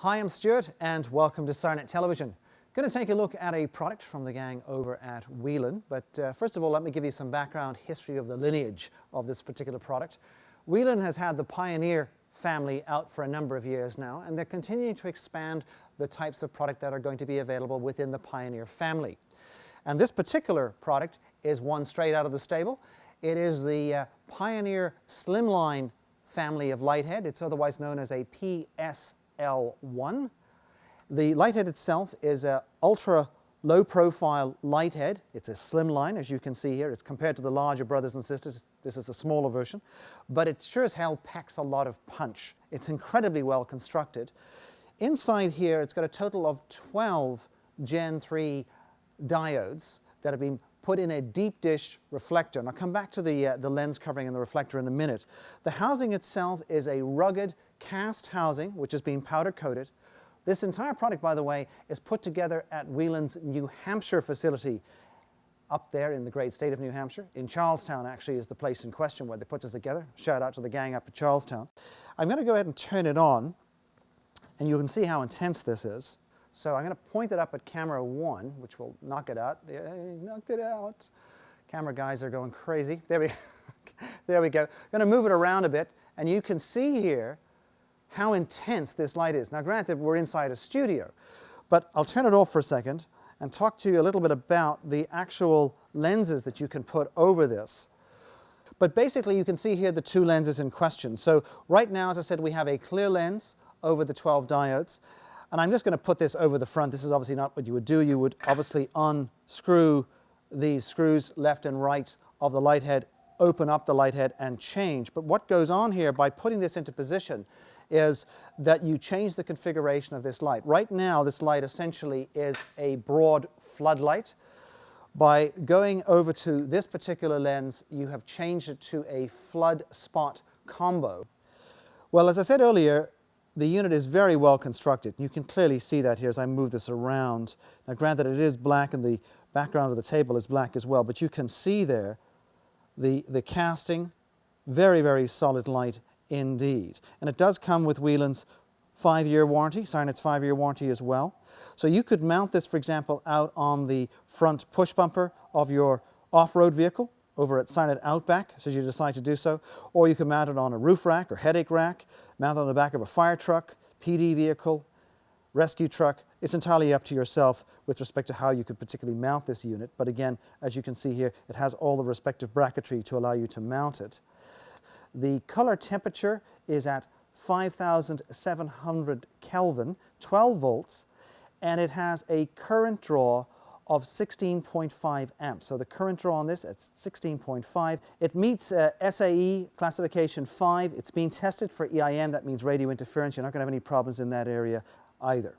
Hi, I'm Stuart and welcome to SIRENNET Television. Going to take a look at a product from the gang over at Whelen, but first of all let me give you some background history of the lineage of this particular product. Whelen has had the Pioneer family out for a number of years now, and they're continuing to expand the types of product that are going to be available within the Pioneer family. And this particular product is one straight out of the stable. It is the Pioneer SlimLine family of lighthead. It's otherwise known as a pedestal. The lighthead itself is an ultra low profile lighthead. It's a SlimLine, as you can see here. It's compared to the larger brothers and sisters. This is the smaller version, but it sure as hell packs a lot of punch. It's incredibly well constructed. Inside here, it's got a total of 12 Gen 3 diodes that have been put in a deep dish reflector. And I'll come back to the lens covering and the reflector in a minute. The housing itself is a rugged cast housing, which has been powder coated. This entire product, by the way, is put together at Whelen's New Hampshire facility up there in the great state of New Hampshire. In Charlestown, actually, is the place in question where they put us together. Shout out to the gang up at Charlestown. I'm going to go ahead and turn it on, and you can see how intense this is. So I'm going to point it up at camera 1, which will knock it out. Yeah, knocked it out. Camera guys are going crazy. There we go. I'm going to move it around a bit, and you can see here how intense this light is. Now granted, we're inside a studio, but I'll turn it off for a second and talk to you a little bit about the actual lenses that you can put over this. But basically you can see here the two lenses in question. So right now, as I said, we have a clear lens over the 12 diodes, and I'm just going to put this over the front. This is obviously not what you would do. You would obviously unscrew the screws left and right of the lighthead, open up the lighthead and change. But what goes on here by putting this into position is that you change the configuration of this light. Right now, this light essentially is a broad floodlight. By going over to this particular lens, you have changed it to a flood spot combo. Well, as I said earlier, the unit is very well constructed. You can clearly see that here as I move this around. Now, granted, it is black and the background of the table is black as well, but you can see there the casting, very, very solid light indeed. And it does come with Whelen's 5-year warranty, SIRENNET's 5-year warranty as well. So you could mount this, for example, out on the front push bumper of your off-road vehicle over at SIRENNET Outback, so you decide to do so, or you can mount it on a roof rack or headache rack, mount it on the back of a fire truck, PD vehicle, rescue truck. It's entirely up to yourself with respect to how you could particularly mount this unit. But again, as you can see here, it has all the respective bracketry to allow you to mount it. The color temperature is at 5,700 Kelvin, 12 volts, and it has a current draw of 16.5 amps. So the current draw on this, it's 16.5. It meets SAE classification 5. It's been tested for EIM, that means radio interference. You're not going to have any problems in that area either.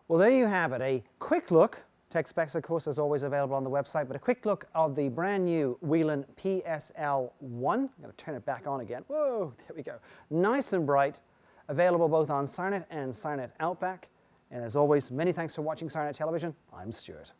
Well, there you have it, a quick look. Tech specs, of course, is always available on the website, but a quick look of the brand new Whelen PSL1. I'm going to turn it back on again. Whoa, there we go. Nice and bright, available both on SIRENNET and SIRENNET Outback. And as always, many thanks for watching SIRENNET Television. I'm Stuart.